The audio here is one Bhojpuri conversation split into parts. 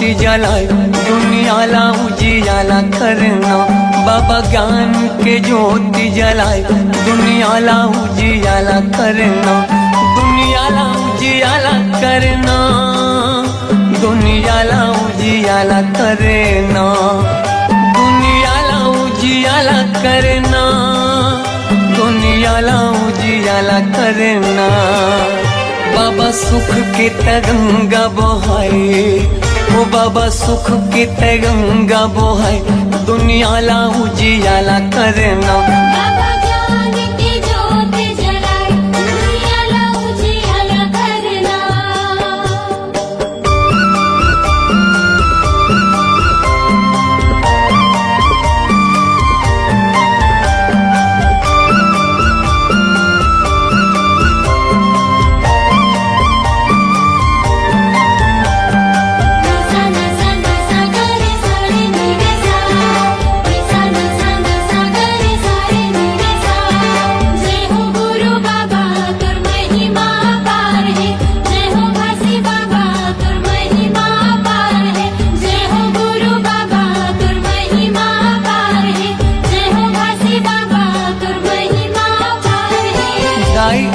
ज्योति जलाए दुनियाला उजियाला करना। बाबा ज्ञान के ज्योति जलाए दुनियाला उजियाला करना। दुनियाला उजियाला करना, दुनियाला उजियाला करना, दुनियाला उजियाला करना, दुनियाला उजियाला करना। बाबा सुख के तरंगा बहाए, ओ बाबा सुख के तरंगा बहाए दुनियाला उजियाला करना। बाबा ज्ञान की ज्योति जलाए दुनियाला उजियाला करना।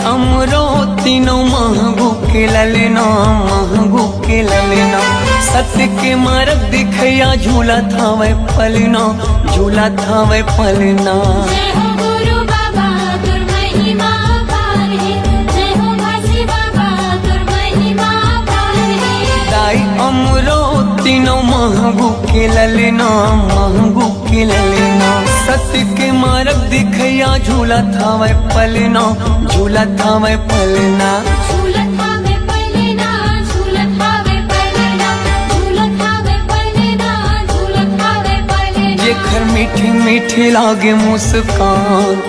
अमरो तीनों महगू के ललना, महगू के ललना। सत्य के मार्ग दिखया झूला था वह पलना, झूला था वह पलना। जय हो गुरु बाबा तुर महिमा पार है, जय हो घासी बाबा तुर महिमा पार है। दाई अमरो तीनों महगू के ललना, महगू के ललना। सत्य के मार्ग दिखया झूला था वह पलना, झूला था वह पलना। झूलत हावे पलना, झूलत हावे पलना, झूलत हावे पलना, झूलत हावे पलना। जेखर मीठी मीठी लागे मुस्कान,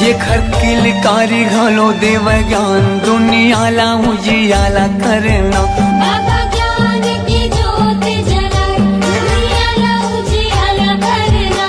जेखर किलकारी घलो देव ज्ञान दुनियाला उजियाला करना। बाबा ज्ञान की ज्योति जलाए दुनियाला उजियाला करना।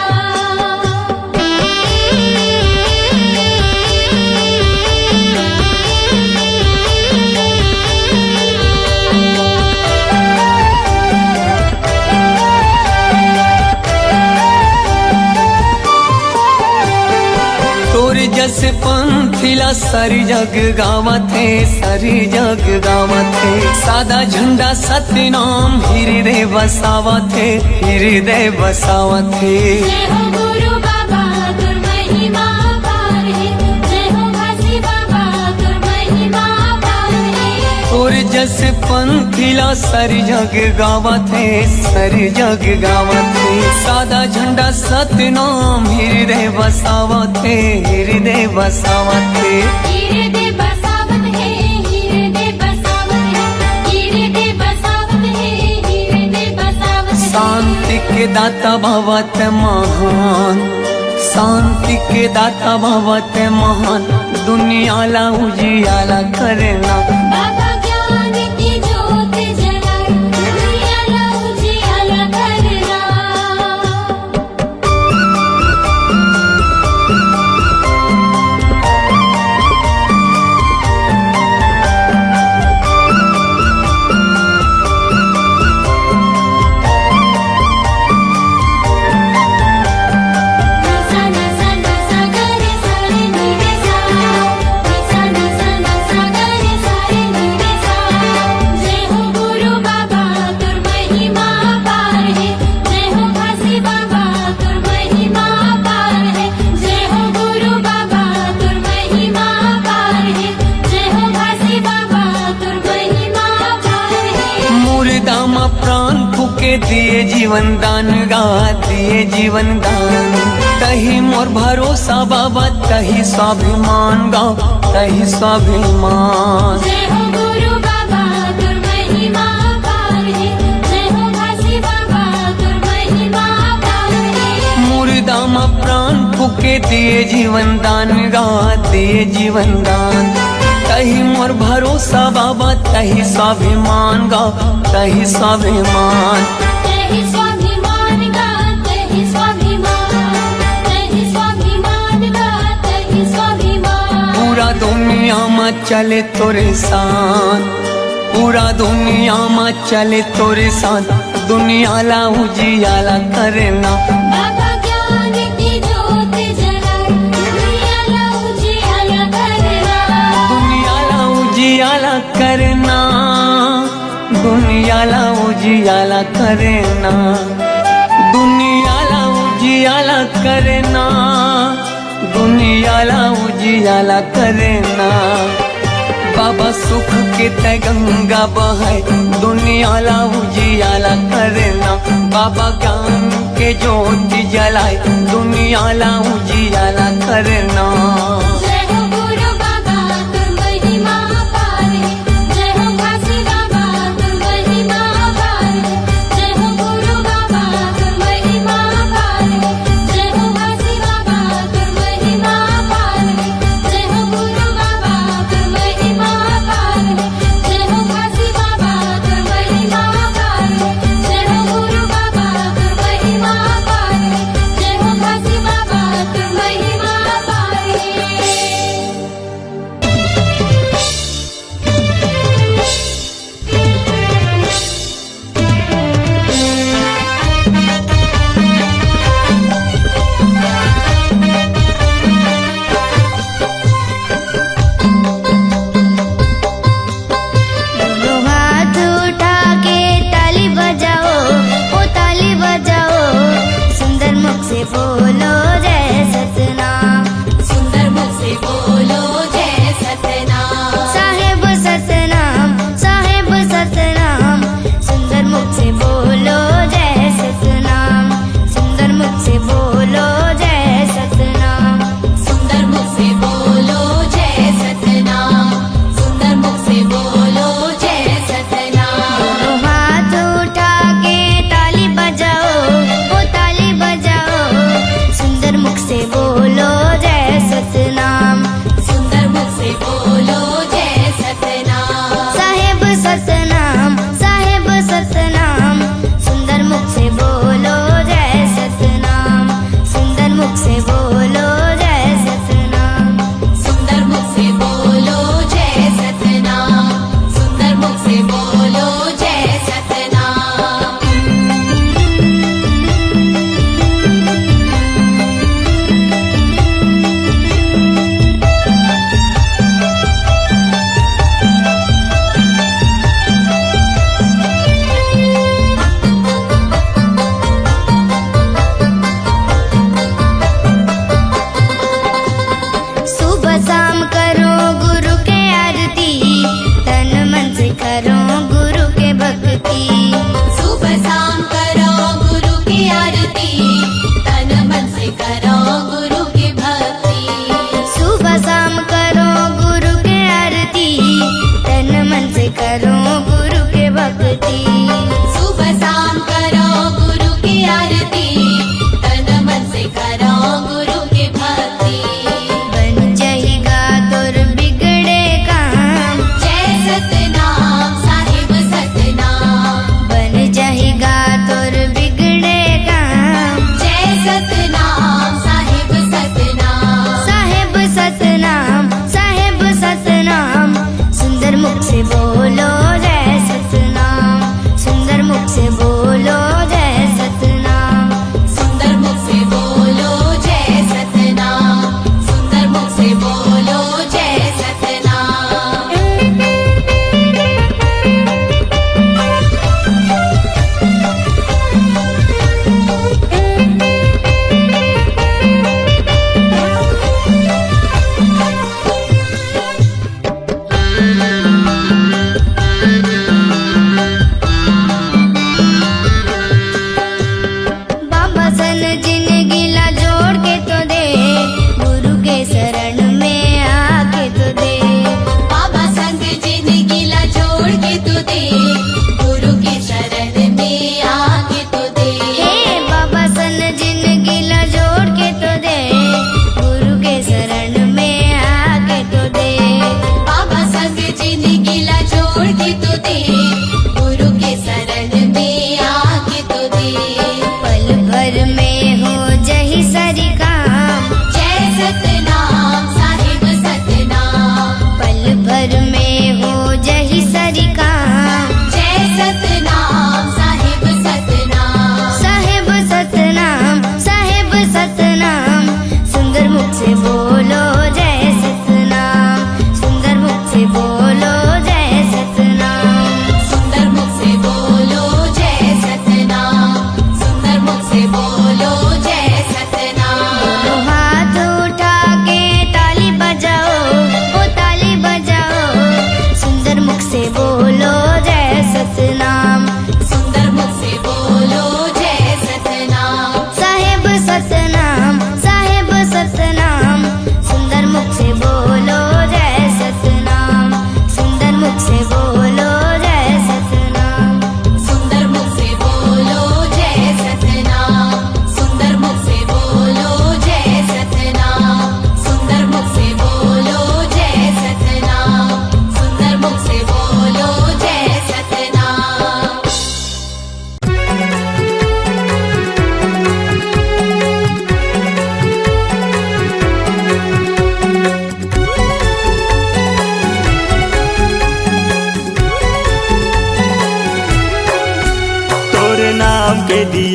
तोर जस पंथिला सारी जग गावत है, सारी जग गावत है। सादा झंडा सत्य नाम हृदय बसावत है, हृदय बसावत है। जय हो गुरु बाबा तुर महिमा पार है, जय हो घासी बाबा तुर महिमा पार है। तोर जस पंथिला सारी जग गावत है, सारी जग गावत है। सादा झंडा सत्य नाम हृदय बसावत है, हृदय बसावत है। हृदय बसावत है, हृदय बसावत है, हृदय बसावत है, हृदय बसावत है। शांति के दाता भवत महान, शांति के दाता भवत महान दुनियाला उजियाला करना। बाबा ज्ञान की ज्योति जलाए दुनियाला उजियाला करना। जय हो गुरु बाबा तुर महिमा पार है, जय हो घासी बाबा तुर महिमा पार है। जय हो गुरु बाबा तुर महिमा पार है, जय हो घासी बाबा तुर महिमा पार है। मुर्दा मा प्राण फूके दिए जीवन दान गा, दिए जीवन दान। तही मोर भरोसा बाबा, तही स्वाभिमान गा, तही स्वाभिमान। जय हो गुरु बाबा तुर महिमा पार है, जय हो घासी बाबा तुर महिमा पार है। मुर्दा मा प्राण फूके दिए जीवन दान गा, दिए जीवन दान। तही मोर भरोसा बाबा, तही स्वाभिमान गा, तही स्वाभिमान। तेहि स्वाभिमान गा, तेहि स्वाभिमान, तेहि स्वाभिमान गा, तेहि स्वाभिमान। पूरा दुनिया में चले तोरे साथ, पूरा दुनिया में चले तोरे साथ दुनियाला उजियाला करना बाबा ज्ञान की ज्योत जलाए दुनियाला उजियाला करना दुनियाला उजियाला करना दुनियाला उजियाला करना दुनियाला उजियाला करना दुनियाला उजियाला करना बाबा सुख के तय गंगा बहाय दुनियाला उजियाला करना बाबा ज्ञान के ज्योति जलाए दुनियाला उजियाला करना जय हो गुरु बाबा तुम महिमा पार है जय हो काशी बाबा तुम महिमा पार है जय हो गुरु बाबा तुम महिमा पार है जय हो काशी बाबा तुम महिमा पार है जय हो गुरु बाबा तुम महिमा पार है जय हो काशी बाबा तुम महिमा पार है जय हो गुरु बाबा तुम महिमा पार है जय हो काशी बाबा तुम महिमा पार है दोनों हाथ उठा के ताली बजाओ ओ ताली बजाओ सुंदर मुख से बोलो जय सतनाम सुंदर मुख से बोलो जय सतनाम साहेब सतनाम साहेब सतनाम सुंदर मुख से बोलो जय सतनाम सुंदर मुख से बोलो जय सतनाम सुंदर मुख से बोलो जय सतनाम सुंदर मुख से बोलो जय सतनाम दोनों हाथ उठा के ताली बजाओ ओ ताली बजाओ सुंदर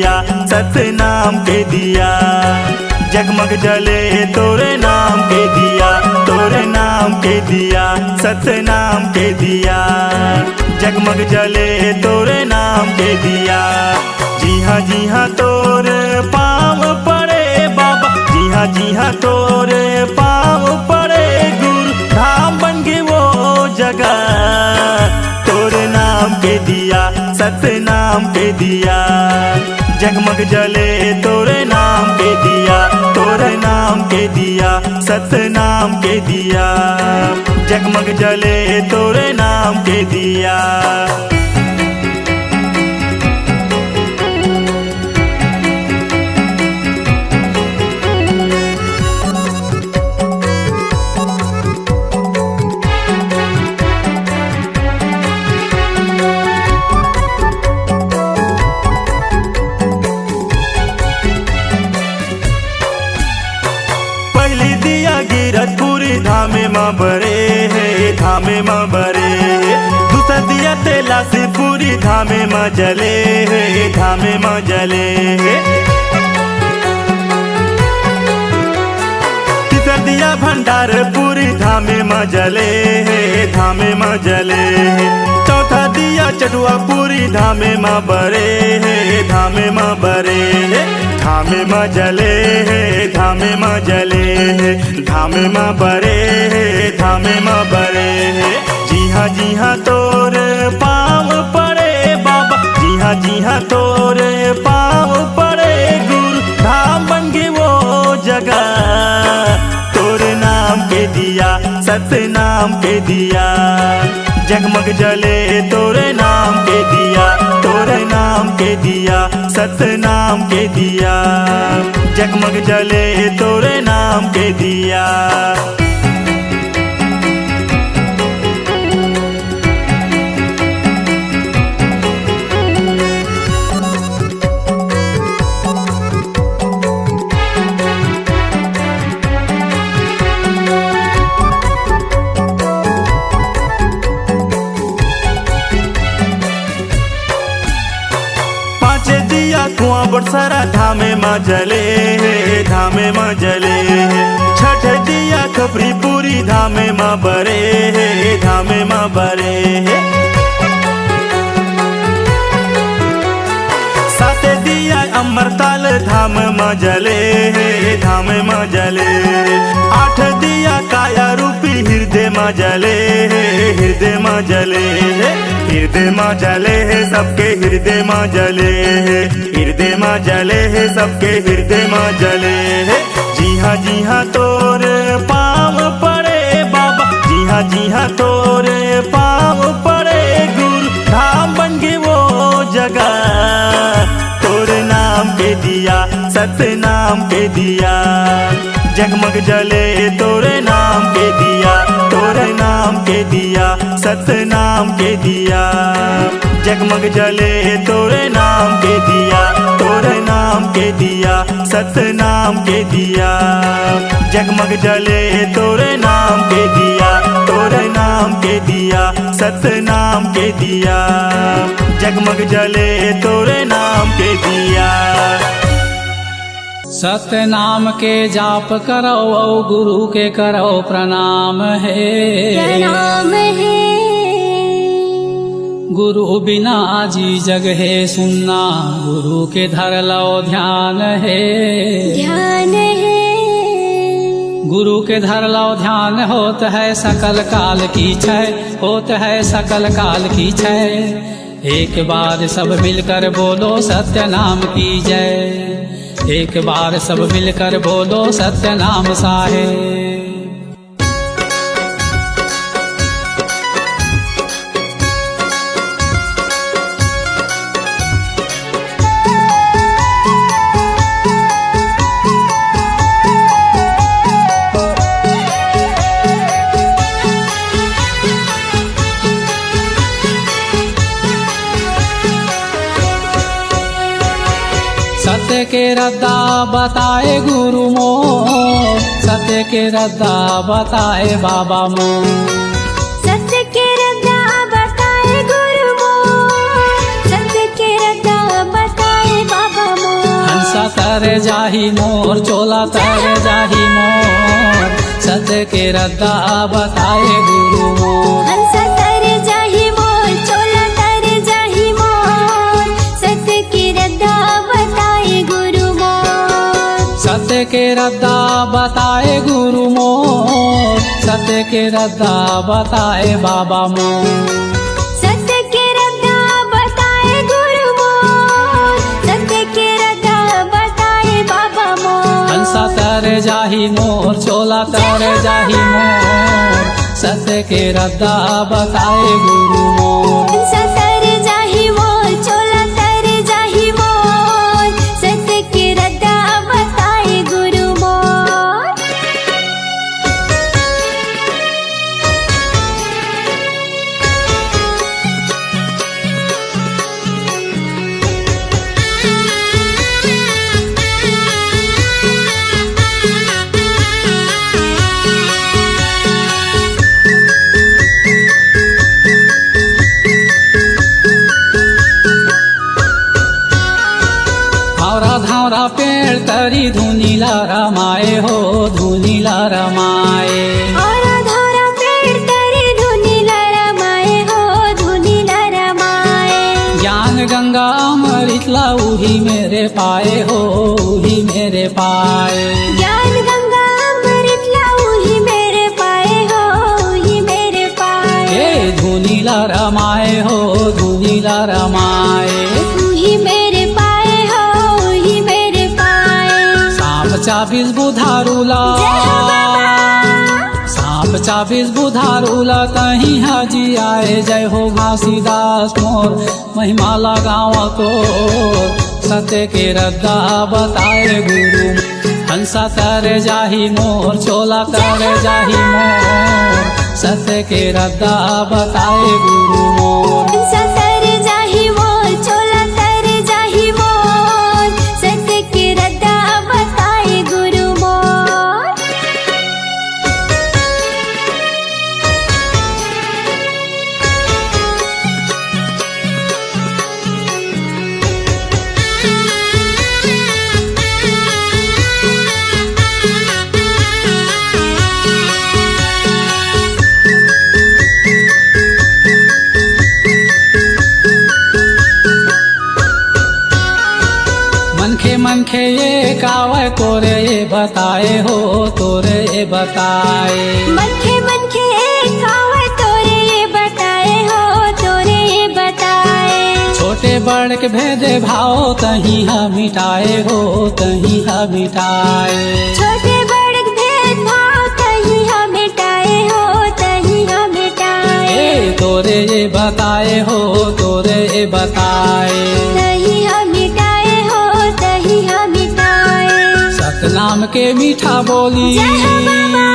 दिया, सतनाम के दिया। जगमग जले तोरे नाम के दिया, तोरे नाम के दिया, सतनाम के दिया। जगमग जले तोरे नाम के दिया। जी हाँ तोरे पाँव पड़े बाबा, जी हाँ तोरे पाँव पड़े गुरु, धाम बन गए वो जगह। तोरे नाम के दिया, सतनाम के दिया। जगमग जले तोरे नाम के दिया, तोरे नाम के दिया, सतनाम के दिया। जगमग जले तोरे नाम के दिया। पहली दिया गिरत पूरी धामे माँ बरे है, धामे माँ बरे है। दूसरा दिया तेला से पूरी धामे माँ जले है, धामे माँ जले है। तीसरा दिया भंडार पूरी धामे माँ जले है, धामे माँ जले है। चौथा दिया चटुआ पूरी धामे माँ बरे है, धामे माँ बरे है। धामे माँ जले है, धामे माँ जले है, धामे माँ बरे है, धामे माँ बरे है। जी हाँ तोरे पाँव पड़े बाबा, जी हाँ तोरे पाँव पड़े गुरु, धाम बन गए वो जगह। तोरे नाम के दिया, सतनाम के दिया। जगमग जले तोरे नाम के दिया, तोरे नाम के दिया, सतनाम के दिया। जगमग जले तोरे नाम के दिया। कुआं बरसरा धामे माँ जले है, धामे माँ जले है। छठ दिया खपरी पूरी धामे माँ बरे है, धामे माँ बरे है। साते दिया अमरताल धाम माँ जले है, धामे माँ जले है। आठ दिया काया रूपी हृदय माँ जले है, हृदय माँ जले है। हृदय माँ जले है, सबके हृदय माँ जले है, हृदय माँ जले है, सबके हृदय माँ जले है। जी हाँ तोरे पाँव पड़े बाबा, जी हाँ तोरे पाँव पड़े गुरु, धाम बन गए वो जगह। तोरे नाम के दिया, सतनाम के दिया। जगमग जले तोरे नाम के दिया, तोरे नाम के दिया, सतनाम के दिया। जगमग जले तोरे नाम के दिया, तोरे नाम के दिया, सतनाम के दिया। जगमग जले तोरे नाम के दिया, तोरे नाम के दिया, सतनाम के दिया। जगमग जले तोरे नाम के दिया। सतनाम के जाप करो औ गुरु के करो प्रणाम है, प्रणाम है। गुरु बिना जी जग है सुनना, गुरु के धर लो ध्यान है, ध्यान है। गुरु के धर लो ध्यान होत है सकल काल की छय, होत है सकल काल की छय। एक बार सब मिलकर बोलो सत्य नाम की जय, एक बार सब मिलकर बोलो सत्य नाम साहेब। सत्य के रद्दा बताए गुरु मोर, सत्य के रद्दा बताए बाबा मोर। सत्य के रद्दा बताए गुरु मोर, सत्य के रद्दा बताए बाबा मोर। हंसा तर जाही मोर चोला तर जाही मोर सत्य के रद्दा बताए गुरु मोर हंसा तर जाहि मोर चोला तर जाहि मोर सत्य की रद्दा बताए गुरु मोर सत्य के रद्दा बताए गुरु मोर सत्य के रद्दा बताए बाबा मोर सत्य के रद्दा बताए गुरु मोर सत्य के रद्दा बताए बाबा मोर हंसा तर जाही मोर चोला तर जाही मोर सत्य के रद्दा बताए गुरु मोर हंसा तर जाहि मोर चोला तर जाहि मोर सत्य की रद्दा बताए गुरु मोर धावरा धावरा पेड़ तरी धुनीला रमाए हो धुनीला रमाए और धारा पेड़ तरी धुनीला रमाए हो धुनीला रमाए ज्ञान गंगा अमृतला उही मेरे पाए हो उही मेरे पाए ज्ञान गंगा अमृतला उही मेरे पाए हो उही मेरे पाए ए धुनीला रमाए हो धुनीला रमाए उही मेरे पाए हो उही मेरे पाए सांप चाबीस बुधारूला सांप चाबीस बुधारूला कहीं हाजी आए जय हो घासीदास मोर महिमा लगावा तो सत्य के रद्दा बताए गुरु हंसा तर जाही मोर चोला तर जाही मोर सत्य के रद्दा बताए गुरु मोर हंसा तर जाहि मोर चोला तर जाहि मोर सत्य की रद्दा बताए गुरु मोर मनखे ये कावे तोरे ये बताए हो तोरे ये बताए मनखे मनखे खावे तोरे ये बताए हो तोरे ये बताए छोटे बड़ के भेदे भाव तही हा मिटाए हो तही हा मिटाए छोटे बड़े भेदभाव तही हम मिटाए हो तही हम मिटाए ए तोरे ये बताए हो तोरे ये बताए तही हम मिटाए हो तही हम मिटाए सतनाम के मीठा बोली जय हो बाबा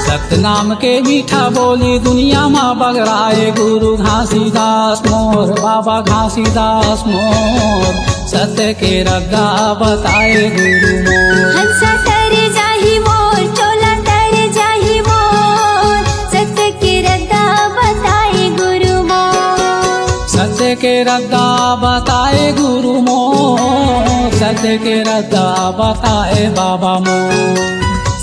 सतनाम के मीठा बोली दुनिया में बगड़ाए गुरु घासीदास मोर बाबा घासीदास मोर सत्य के रद्दा बताए गुरु मोर हंसा तर जाहि मोर चोला तर जाहि मोर सत्य की रद्दा बताए गुरु मोर सत्य के रद्दा बताए गुरु मोर सत्य के रद्दा बताए बाबा मोर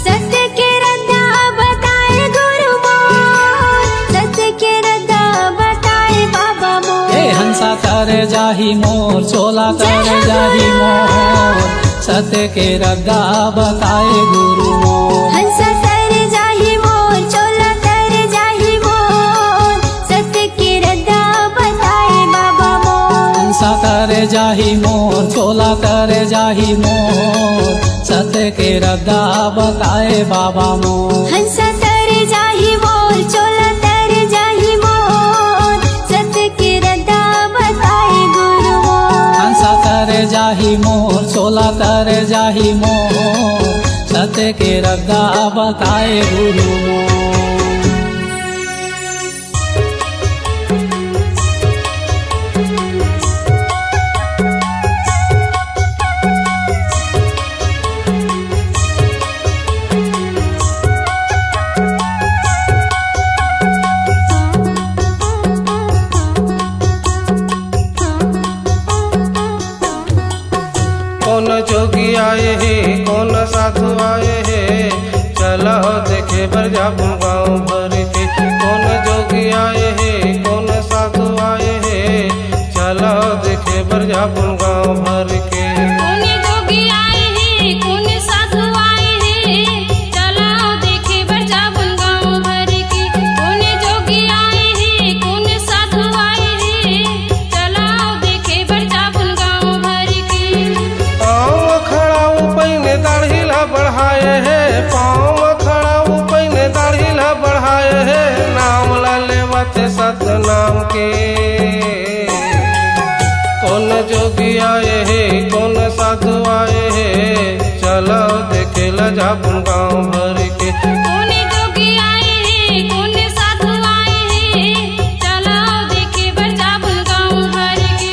सत्य के रद्दा बताए गुरु मोर सत्य के रद्दा बताए बाबा मोर ए हंसा तर जाही मोर चोला तर जाही मोर सत्य के रद्दा बताए गुरु मोर हंसा तर जाहि मोर चोला तर जाहि मोर सत्य की रद्दा बताए बाबा मोर हंसा तर जाही मोर चोला तर जाही मोर सत्य के रद्दा बताए बाबा मोर हंसा तर जाहि मोर चोला तर जाहि मोर सत्य की रद्दा बताए गुरु मोर हंसा तर जाही मोर चोला तर जाही मोर सत्य के रद्दा बताए गुरु मोर कौन जोगी आए हे कौन साधु आए हे चलो देखे बरजापुन गाँव भर के। कौन जोगी आए हे कौन साधु आए हे चलो देखे बरजापुन गाँव भर के। कौन जोगी आए हैं कौन साधु आए हैं चलो देखे बरजापुन गाँव भर के। कौन जोगी आए हैं कौन साधु आए हैं चलो देखे बरजापुन गाँव भर के। पाँव खड़ा पैने दाढ़ीला बढ़ाए है पाँव खड़ा पैने दाढ़ीला बढ़ाए है नाम ला लेवते सतनाम के। कौन जोगी आए हे कौन साधु आए हे चलो देखे लजापुन गाँव भर के। कौन जोगी आए हैं कौन साधु आए हैं चलो देखे बरजापुन गाँव भर के।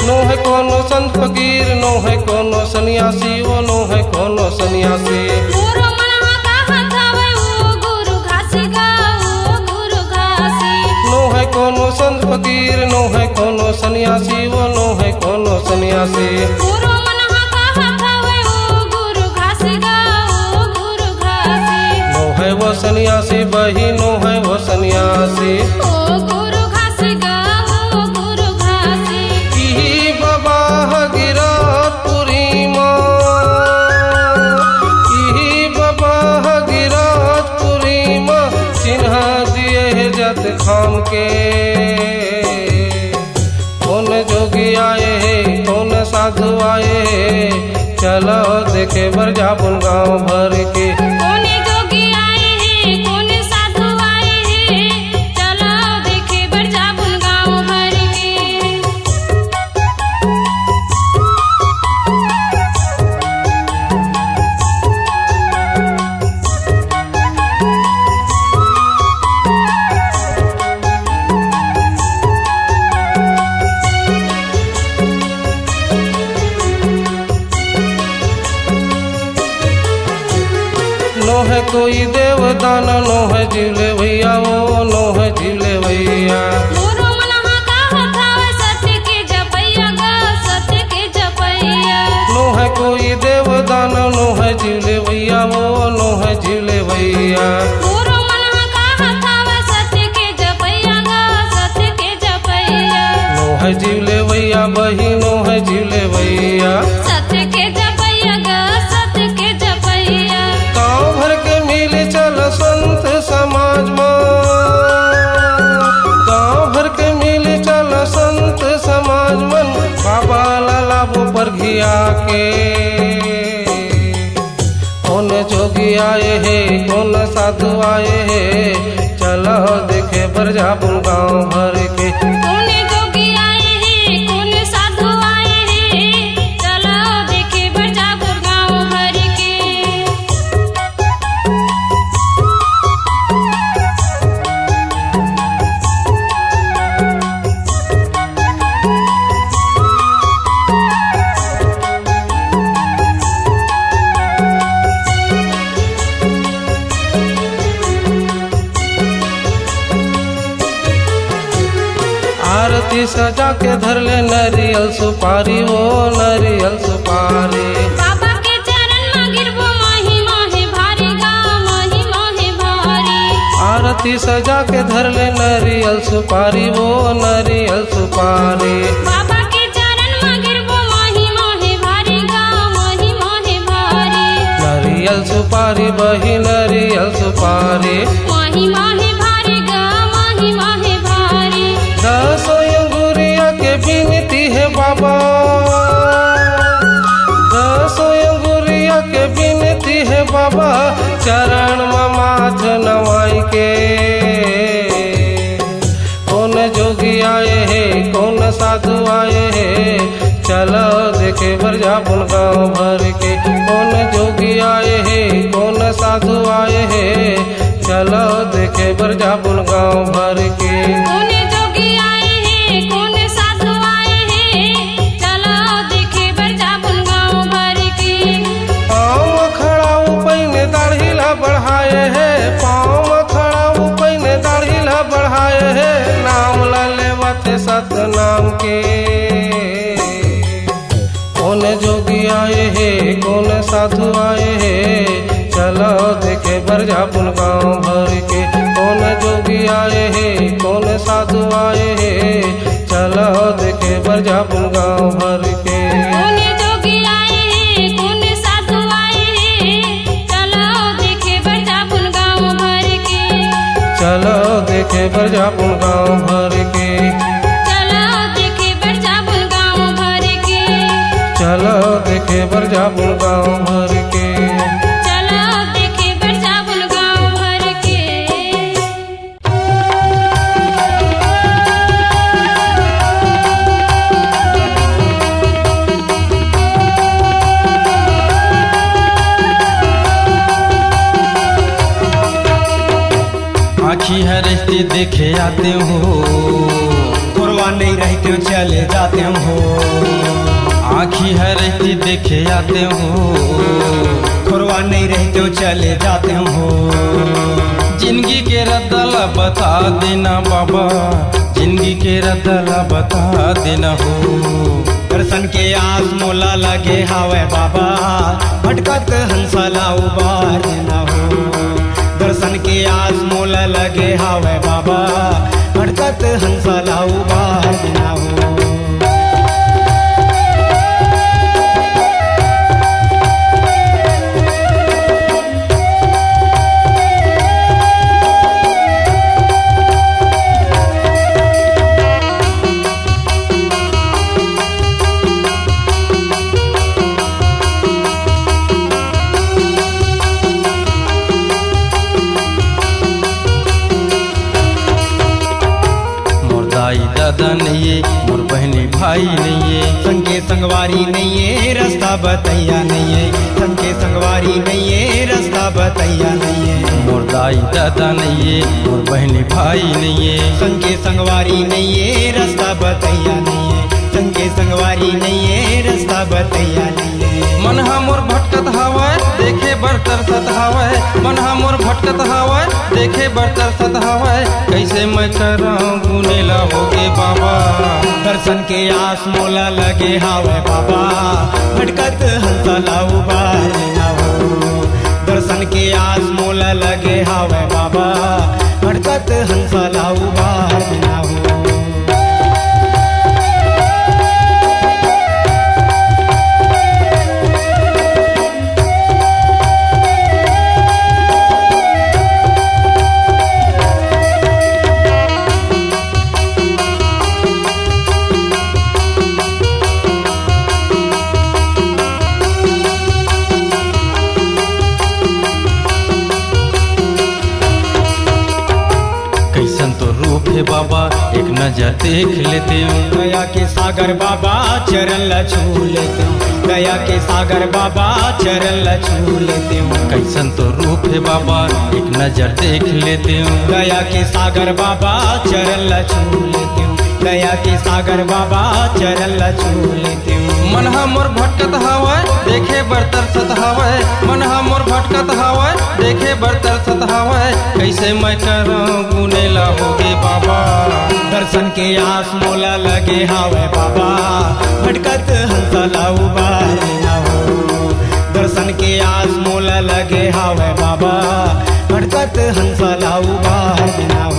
नो है कोनो संत फकीर नो है कोनो सन्यासी वो नो है कोनो सन्यासी। मोरो मनहा कहत हवे ओ गुरु घासी गा ओ गुरु घासी। नो है कोनो संत फकीर नो है कोनो सन्यासी वो नो है कोनो सन्यासी। मोरो मनहा कहत हवे ओ गुरु घासी गा ओ गुरु घासी। नो है वो सन्यासी बही नो है वो सन्यासी। ओ गुरु घासी गा ओ गुरु घासी। इही बाबा गिरतपुरी माँ इही बाबा गिरतपुरी माँ चिन्ह दिए है जत खाम के। कौन जोगी आए हे कौन साधु आए हे चलो देखे बरजापुन गाँव भर के। कौन जोगी आए हैं कौन साधु आए हैं चलो देखे बरजापुन गाँव भर के। नो है कोई देवदान नो है जीवले भैया वो नो है जीवले भैया। मोरो मनहा कहत हवे सत्य के जपैया गा सत्य के जपैया। नो है कोई देवदान नो है जीवले भैया वो नो है जीवले भैया। मोरो मनहा कहत हवे सत्य के जपैया गा सत्य के जपैया। नो है जीवले भैया बही नो है जीवले भैया। सत्य के जपैया गा सत्य के जपैया। गाँव भर के मिल चल संत समाज में गाँव भर के मिल चल संत समाज मन बाबा लालाबो पर घिया के। कौन जोगी आए हे कौन साधु आए हे चलो देखे बरजापुन गाँव भर के। कौन जोगी आए हैं कौन साधु आए हैं चलो देखे बरजापुन गाँव भर के। आरती सजा के धर ले नरियल सुपारी वो नरियल सुपारी। बाबा के चरण में गिरबो माही माहे भारी गा माही माहे भारी। आरती सजा के धर ले नरियल सुपारी वो नरियल सुपारी। बाबा के चरण में गिरबो माही माहे भारी गा माही माहे भारी। नरियल सुपारी बही नरियल सुपारी। माही माहे भारी गा माही माहे भारी। 10 अंगुरिया के बिनती है बाबा 10 अंगुरिया के बिनती है बाबा चरण में माथ नवाई के। कौन जोगी आए हे कौन साधु आए हे चलो देखे बरजापुन गाँव भर के। कौन जोगी आए हे कौन साधु आए हे चलो देखे बरजापुर गांव भर के। कौन जोगी आए हैं कौन साधु आए हैं चलो देखे बरजापुर गांव भर के। पाँव खड़ाऊ पहिने दाढ़ीला बढ़ाए है, पाँव खड़ाऊ पहिने दाढ़ीला बढ़ाए है, नाम ला लेवते सतनाम के। कौन जोगी आए है कौन साधु आए है चलो देखे बरजापुर गांव भर के। कौन जोगी आए है कौन साधु आए है चलो देखे बरजापुर गांव भर के। कौन जोगी आए हैं कौन साधु आए हैं चलो देखे बरजापुर गांव भर के। चलो देखे बरजापुर गांव भर के। चलो देखे बरजापुर गांव भर के। चलो देखे बरजापुर गांव भर के। चलो देखे बरजापुर गांव भर के। आँखी है रहती देखे आते हो, खुरवा नहीं रहते हो चले जाते हो। आँखी है रहती देखे आते हो, खुरवा नहीं रहते हो चले जाते हो। जिंदगी के रद्दला बता देना बाबा, जिंदगी के रद्दला बता देना हो। दर्शन के आस मोला लगे हावे बाबा, भटकत हंसला उबार देना हो। दर्शन के आस मोला लगे हावे बाबा, भटकत हंसला उबार देना हो। दादा नहीं है मोर बहनी भाई नहीं है, संगे संगवारी नहीं है रास्ता बतैया नहीं है। संगे संगवारी नहीं है रास्ता बतैया नहीं है। मोर दाई दादा नहीं है मोर बहनी भाई नहीं है, संगे संगवारी नहीं है रास्ता बतैया नहीं है। संगे संगवारी नहीं है रास्ता बतैया नहीं है। मन मोर भटकत हवाय देखे बर तरसत हवाय, मन मोर भटकत हवाय देखे बर तरसत हवाय। कैसे मैं कराऊं गुनेला होगे बाबा, दर्शन के आस मोला लगे हावे बाबा, भटकत हंसला उबार ना हो। दर्शन के आस मोला लगे हावे बाबा, भटकत हंसला उबार ना हो। बाबा एक नजर देख लेते हूँ, दया के सागर बाबा चरण ल छू लेते हूँ। दया के सागर बाबा चरण ल छू लेते हूँ। कैसन तो रूप है बाबा एक नजर देख लेते हूँ। दया के सागर बाबा चरण ल छू लेते हूँ। दया के सागर बाबा चरण ल छू लेते हूँ। मन मोर भटकत हवाय देखे बर तरसत हवाय, मन मोर भटकत हवाय देखे बर तरसत हवाय। कैसे मैं कराऊं गुनेला होगे बाबा, दर्शन के आस मोला लगे हावे बाबा, भटकत हंसला उबार ना हो। दर्शन के आस मोला लगे हावे बाबा, भटकत हंसला उबार ना हो।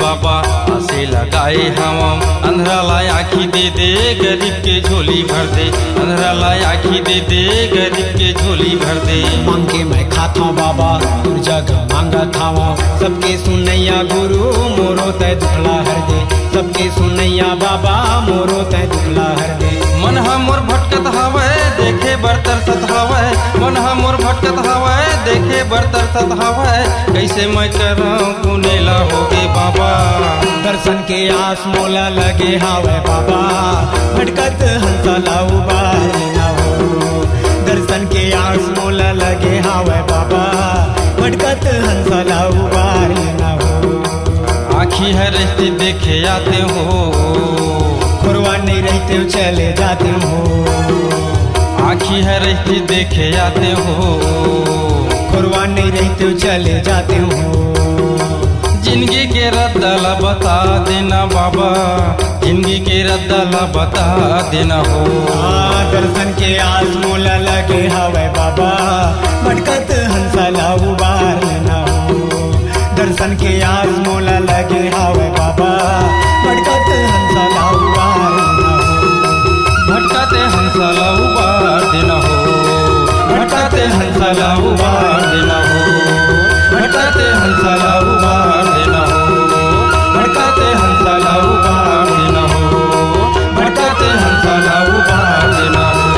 बाबा से लगाए हम अंधरा ला आखी दे दे गरीब के झोली भर दे, अंधरा ला आखी दे दे गरीब के झोली भर दे। मांग के मैं खाता हूँ बाबा तुर जगह मांगा था सबके सुनैया गुरु मोरो तय दुखला हर दे, सबके सुनैया बाबा मोरो तय दुखला हर दे। मन मोर भटकत हवै देखे बर तरसत हवै, मन मोर भटकत हवै देखे बर तरसत हवै, कैसे मैं करऊं गुनेला होगे बाबा। दर्शन के आस मोला लगे हावे बाबा भटकत हंसला उबार लेना हो, दर्शन के आस मोला लगे हावे बाबा भटकत हंसला उबार लेना हो। आखी है रिश्ते देखे आते हो, खुरवा नहीं रहते हो चले जाते हो, आखी है रिश्ते देखे आते हो, खुरवा नहीं रहते हो चले जाते हो। जिंदगी के रद्दला बता देना बाबा, जिंदगी के रद्दला बता देना हो। दर्शन के आस मोला लगे हवे बाबा भटकत हंसला उबार लेना हो, दर्शन के आस मोला लगे हवे बाबा भटकत हंसला उबार लेना हो। भटकाते हंसला उबार देना हो, भटकाते हंसला उबार देना हो, भटकाते हंसला उबार देना हो, भटकाते हंसला उबार देना हो, भटकाते हंसला उबार देना हो।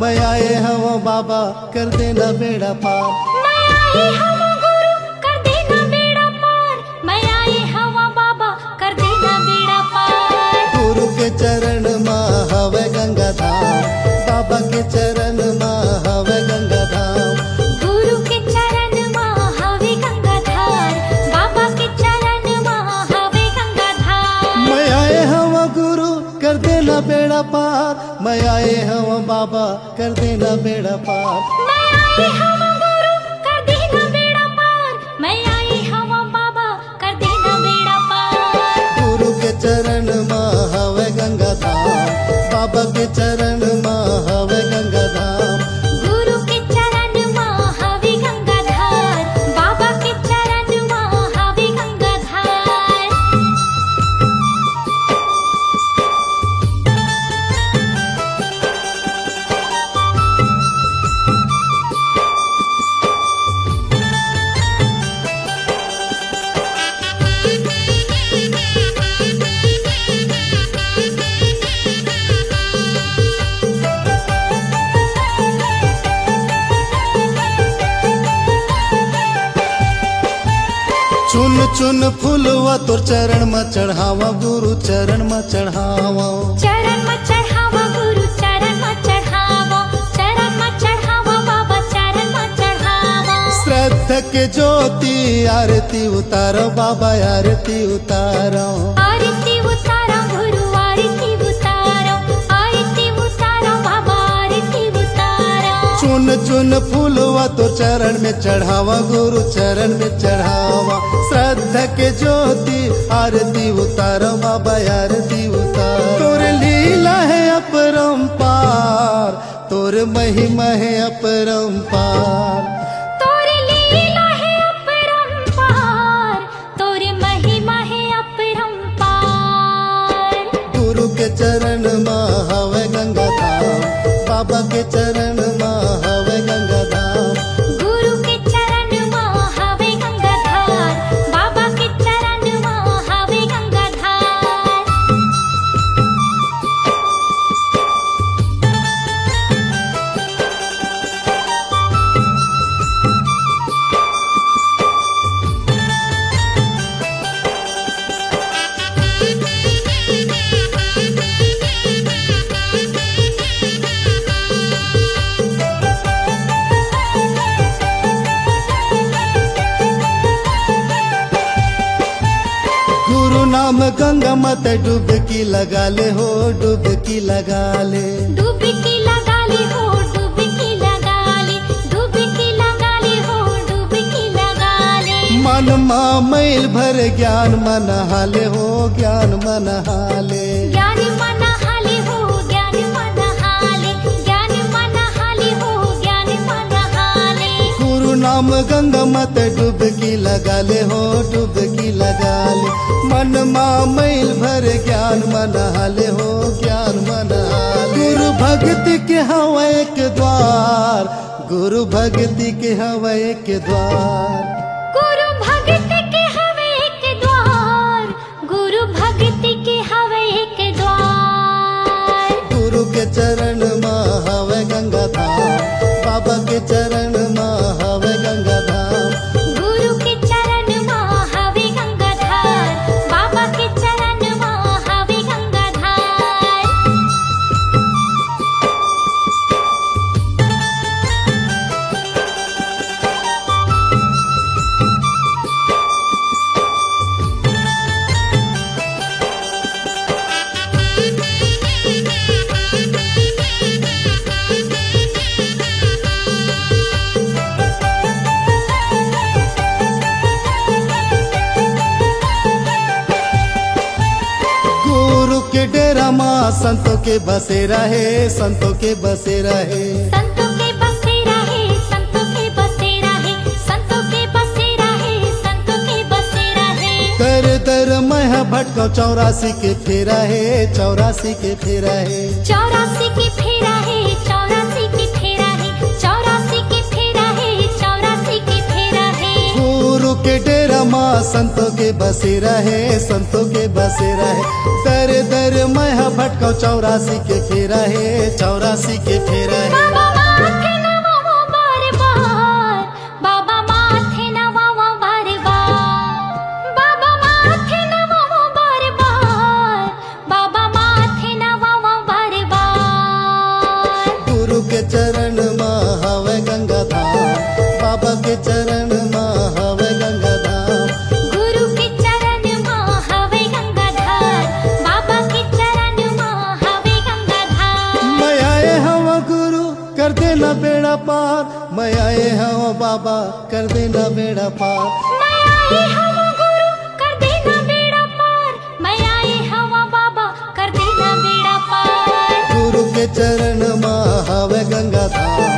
मैं आए हवा बाबा कर देना बेड़ा पार। मैं आई हवा गुरु कर देना बेड़ा पार, मैं आई हवा बाबा कर देना बेड़ा पार। गुरु के चरण माँ हवे गंगा धाम, बाबा के चरण माँ हवे गंगा धाम। गुरु के चरण माँ हवे गंगा धार, बाबा के चरण माँ हवे गंगा धार। मैं आए हवा गुरु कर देना बेड़ा पार, मैं आए हवा बाबा कर देना बेड़ा पार। मैं आई हवा गुरु कर देना बेड़ा पार, मैं आई हवा बाबा कर देना बेड़ा पार। गुरु के चरण माँ हवे गंगा धाम, बाबा के चरण माँ हवे गंगा धाम। गुरु के चरण माँ हवे गंगा धार, बाबा के चरण माँ हवे गंगा धार। चुन चुन फूलवा तोर चरण में चढ़ावा गुरु चरण में चढ़ावा। चरण में चढ़ावा गुरु चरण में चढ़ावा, चरण में चढ़ावा बाबा चरण में चढ़ावा। श्रद्धा के ज्योति आरती उतारो बाबा आरती उतारो। आरती उतारो गुरु आरती उतारो, आरती उतारो बाबा आरती उतारो। चुन चुन फूलवा तो चरण में चढ़ावा गुरु चरण में चढ़ावा। श्रद्धा के ज्योति आरती उतारो बाबा आरती उतारो। तोर लीला है अपरंपार, तोर महिमा है अपरंपार। तोर लीला है अपरंपार, तोर महिमा है अपरंपार। गुरु के चरण माँ हवे गंगा धाम, बाबा के चरण माँ हवे गंगा धाम। गुरु के चरण माँ हवे गंगा धार, बाबा के चरण माँ हवे गंगा धार। गुरु नाम गंगा मत डुबकी लगा ले हो डुबकी लगा ले। डुबकी लगा ले हो डुबकी लगा ले, डुबकी लगा ले हो डुबकी लगा ले। मन माँ मैल भर ज्ञान मन हाले हो ज्ञान मन हाले। ज्ञान मन हाले हो ज्ञान मन हाले, ज्ञान मन हाले हो ज्ञान मन हाले। गुरु नाम गंगा मत डुबकी लगा ले हो डुबकी लगा ले। मन माँ मैल भर ज्ञान मन हाले हो ज्ञान मन हाले। गुरु भक्ति के हवा एक द्वार, गुरु भक्ति के हवा एक द्वार। गुरु भक्ति के हवे एक द्वार, गुरु भक्ति के हवे एक द्वार। गुरु के चरण माँ हवे गंगा धाम, बाबा के चरण माँ हवे गंगा धाम। गुरु के चरण माँ हवे गंगा धार, बाबा के चरण माँ हवे गंगा धार। गुरु के डेरा माँ संतों के बसे रहे संतों के बसे रहे। संतों के बसे रहे, संतों के बसे रहे, संतों के बसे रहे, संतों के बसे रहे। दर दर मैं भटको 84 के फेरा है 84 के फेरा है। 84 के फेरा है, 84 के फेरा है, 84 के फेरा है, 84 के फेरा है। गुरु के डेरा माँ संतों के बसे रहे, संतों के बसे रहे। दर दर मैं भटको 84 के फेरा है, 84 के फेरा है। बाबा माथे नवाओ बार बार, बाबा माथे नवाओ बार बार, बाबा माथे नवाओ बार बार, बाबा माथे नवाओ बार बार। गुरु के चरण माँ हवे गंगा धाम, बाबा के चरण माँ हवे गंगा धाम। गुरु के चरण माँ हवे गंगाधार, बाबा के चरण माँ हवे गंगाधार। मैं आए हवा गुरु कर देना बेड़ा पार, मैं आए हवा बाबा कर देना बेड़ा पार। मैं आई हवा गुरु कर देना बेड़ा पार, मैं आई हवा बाबा कर देना बेड़ा पार। गुरु के चरण माँ हवे गंगा धाम,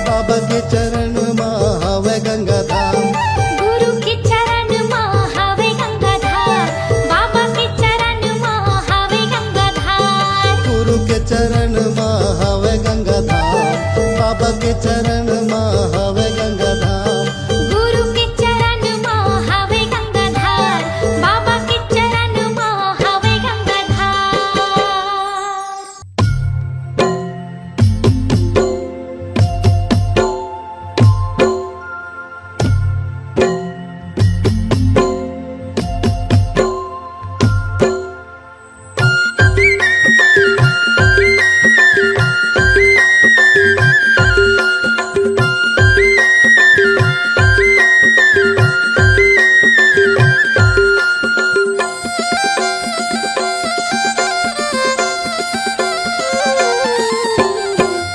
बाबा के चरण माँ हवे गंगा धाम। गुरु के चरण माँ हवे गंगाधार, बाबा के चरण माँ हवे गंगाधार। गुरु के चरण माँ हवे गंगा धाम, बाबा के चरण माँ हवे गंगा धाम। गुरु के चरण माँ हवे गंगाधार, बाबा के चरण माँ हवे गंगाधार।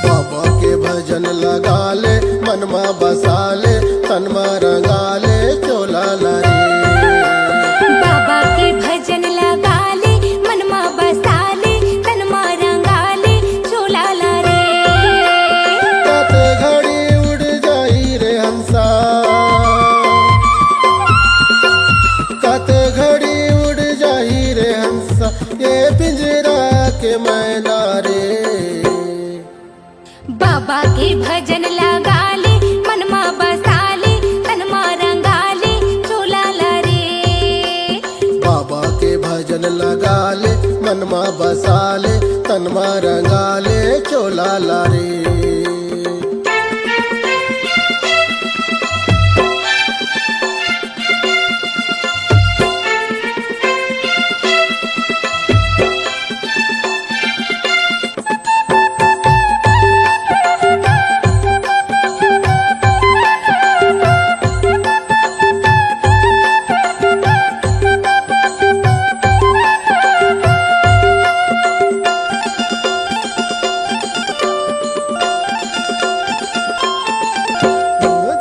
बाबा के भजन लगा ले, मनमा बसा ले, तनमा रंगा ले, चोला लारी। बाबा के भजन लगा ले, मनमा बसा ले, तनमा रंगा ले, चोला ला रे। कत घड़ी उड़ जाई रे हंसा, कत घड़ी उड़ जाई रे हंसा, ये पिंजरा के मैना रे। बाबा के भजन लगा ले, मनमा बसा ले, तनमा रंगा ले, चोला ला रे। बाबा के भजन लगा ले, मनमा बसा ले, तनमा रंगा ले, चोला लारी।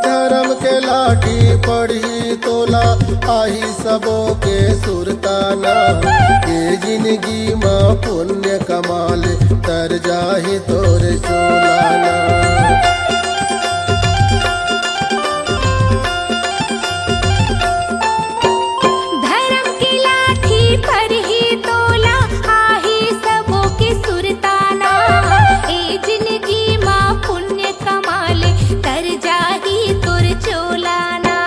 धर्म के लाठी पड़ी तोला, आही सबों के सुरताना। ये जिंदगी माँ पुण्य कमाल, तर जाही तोरे सोलाना। धर्म की लाठी पर ही तोला, आही सबों के सुरताना। ए जिंदगी माँ पुण्य कमाले, तर जाही तुर चोलाना।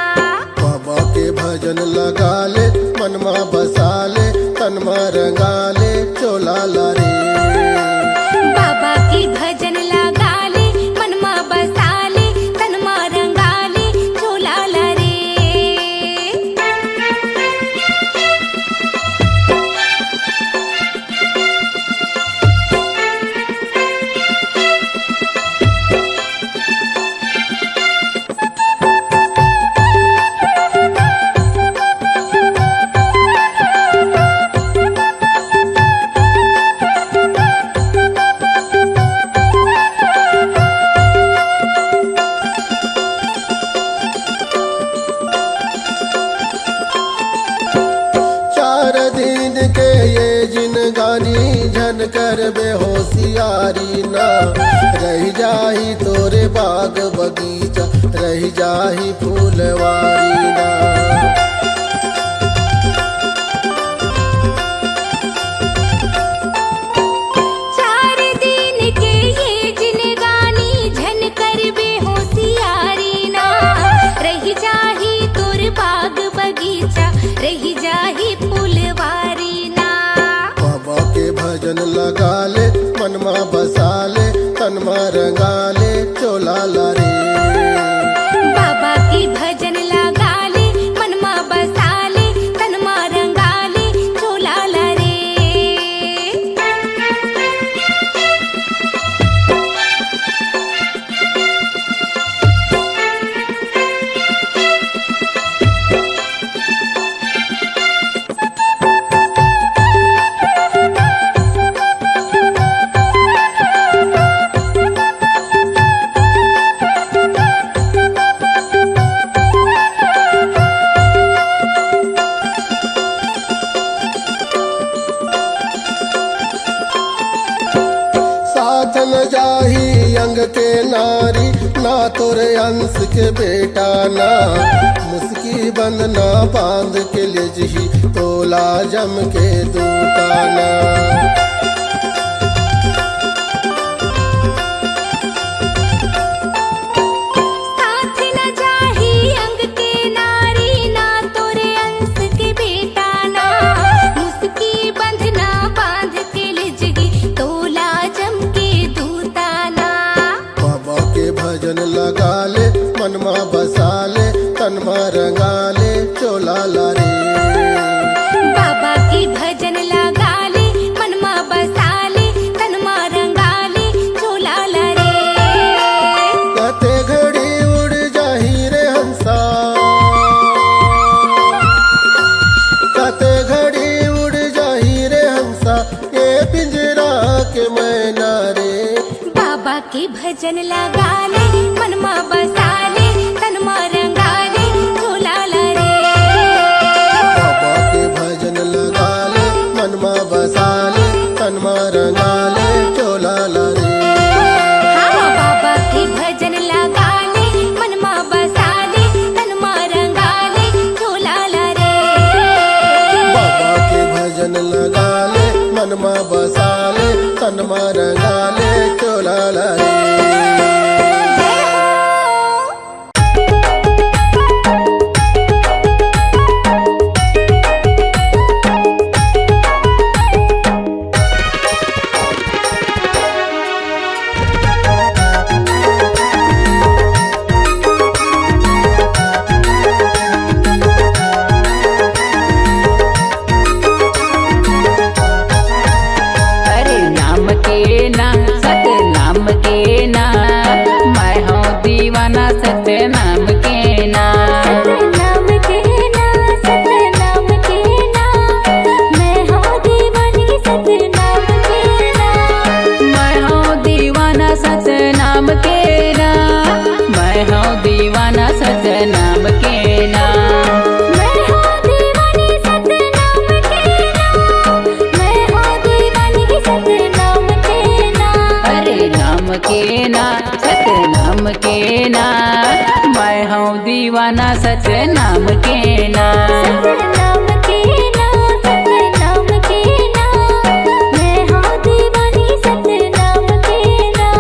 बाबा के भजन लगा ले, मनमा बसा ले, तनमा रंगा ले, चोला लारी। बाबा के भजन लगा ले, मनमा बसा ले, तनमा रंगा ले, चोला ला रे। कर बेहोशियारी ना रह जाही तोरे बाग बगीचा, रह जाही फूलवारी ना। चार दिन के ये जिनगानी झन कर बेहोशियारी ना, रह जाही तोर बाग बगीचा, हंस के बेटा ना, मुस्की बंधना बांध के ले जही तोला जम के दूताना। साथ न जाही अंग के नारी ना, तोरे अंश के बेटा ना, मुस्की बंधना बांध के ले जगी तोला जम के दूताना। बाबा के भजन लगा ले, मनमा बसा ले, तनमा रंगा ले, चोला ला रे। बाबा के भजन लगा ले, मनमा बसा ले, तनमा रंगा ले, चोला ला रे। कते घड़ी उड़ जाही रे हंसा, कते घड़ी उड़ जाही रे हंसा, ये पिंजरा के मैना रे। बाबा के भजन लगा ले, मनमा बसा ले, तनमा रंगा ले, चोला ला रे। बाबा के भजन लगा ले, मनमा बसा ले, तनमा रंगा ले, चोला ला रे। हाँ, बाबा के भजन लगा ले, मनमा बसा ले, तनमा रंगा ले, चोला ला रे। बाबा के भजन लगा ले, मनमा बसा ले, तनमा रंगा ले, चोला ला रे। अरे नाम के ना सत नाम के ना, मैं हूँ दीवाना सत नाम के ना। नाम के ना, सत नाम के ना, मैं हूँ दीवानी सत नाम के ना। मैं हूँ दीवाना सत नाम के ना, मैं हूँ दीवाना सत नाम के ना। मैं हूँ दीवानी सत नाम के ना, मैं हूँ दीवानी सत नाम के ना। अरे नाम के ना सत नाम के ना, मैं हूँ दीवाना सत नाम के ना। नाम के ना, सत नाम के ना, मैं हूँ दीवानी सत नाम के ना।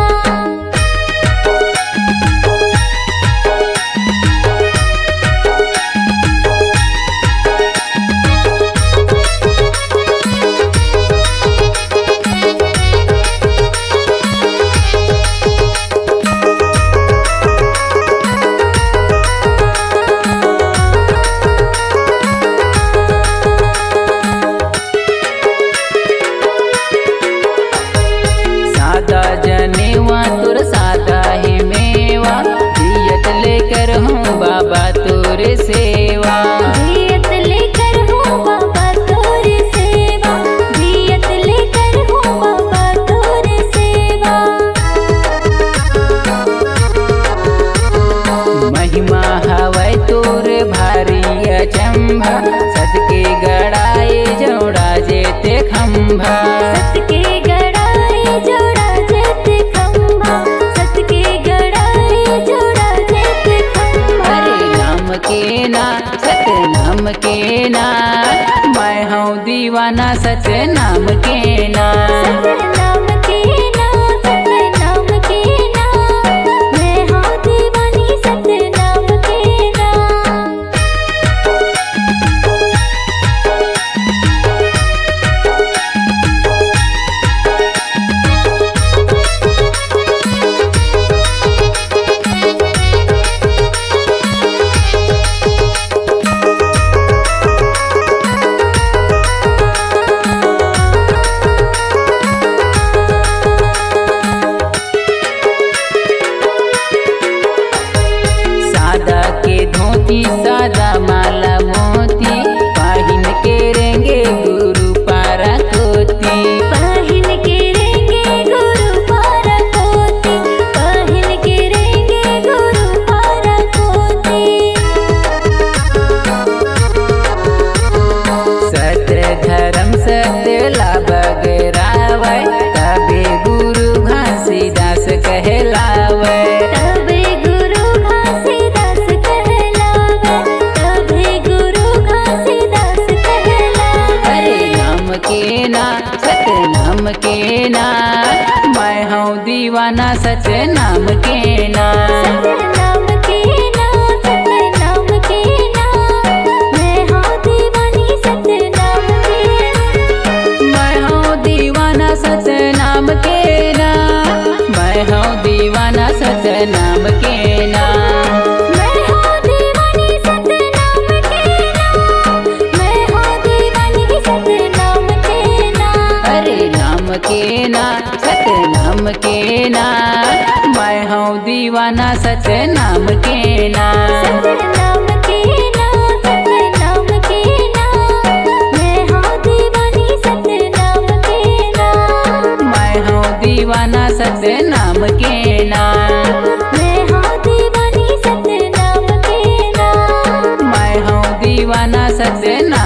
सादा जनेवा तुर सादा ही मेवा, दियत लेकर हूँ बाबा तुर सेवा। दियत लेकर हूँ बाबा तोर सेवा, दियत लेकर हूँ बाबा तोर सेवा। महिमा हवै तुर भारी अचंभा, सदके गड़ाए जोड़ा जेते खंभा। सत के गड़ाए जोड़ा जेते खंभा, सत के गड़ाए जोड़ा जेते खंभा। अरे नाम के ना सत नाम के ना, मैं हूँ दीवाना सत नाम के ना। नाम के ना, सत नाम के ना, मैं हूँ दीवानी सत नाम के ना। कहलावे। तबे गुरु दीवाना सतनाम के ना। सतनाम के ना, सतनाम के ना, मैं हूँ दीवानी सतनाम के ना। मैं हूँ दीवाना सतनाम के ना। मैं हूँ दीवाना सतनाम के ना। मैं हूँ दीवानी सतनाम के ना, मैं हूँ दीवानी सतनाम के ना। अरे नाम के ना सतनाम के ना। मैं हूँ दीवाना सतनाम के ना। सतनाम के ना, सतनाम के ना, मैं हूँ दीवानी सतनाम के ना। मैं हूँ दीवाना सतनाम के ना। मैं हूँ दीवानी सतनाम के ना। मैं हूँ दीवाना सतनाम